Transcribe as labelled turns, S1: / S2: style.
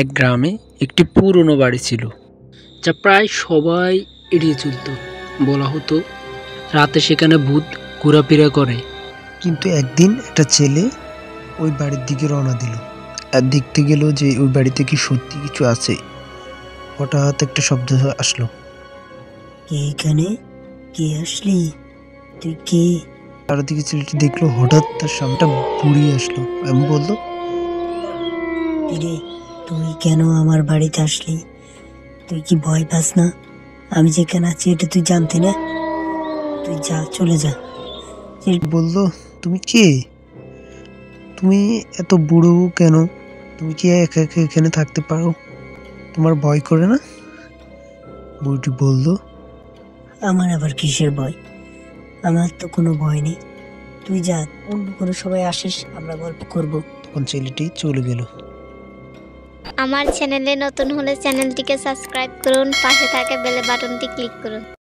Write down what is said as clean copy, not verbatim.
S1: এক গ্রামে একটি পুরনো বাড়ি ছিল, যা প্রায় সবাই এড়িয়ে চলত। বলা হতো রাতে সেখানে ভূত ঘোরাফেরা করে।
S2: কিন্তু একদিন একটা ছেলে ওই বাড়ির দিকে রওনা দিল আর দেখতে গেল যে ওই বাড়িতে কি সত্যি কিছু আছে। হঠাৎ একটা শব্দ আসলো,
S3: কে এখানে? কে আসলি? তুই কে?
S2: চারদিকে ছেলেটি দেখলো, হঠাৎ তার সামনে বুড়ি আসলো এবং বলল,
S3: রে, তুই কেন আমার বাড়িতে আসলি? তুই কি ভয় পাস না? আমি যেখানে আছি এটা তুই জানতি না? তুই যা, চলে যা।
S2: বলল, তুমি কে? তুমি এত বুড়ো কেন? তুমি কি একা একা এখানে থাকতে পারো? তোমার ভয় করে না? বুড়িটি বলল,
S3: আমার আবার কিসের ভয়? আমার তো কোনো ভয় নেই। তুই যা, অন্য কোনো সময় আসিস, আমরা গল্প করব।
S2: তখন ছেলেটি চলে গেল।
S4: আমার চ্যানেলে নতুন হলে চ্যানেলটিকে সাবস্ক্রাইব করুন, পাশে থাকা বেল বাটনটি ক্লিক করুন।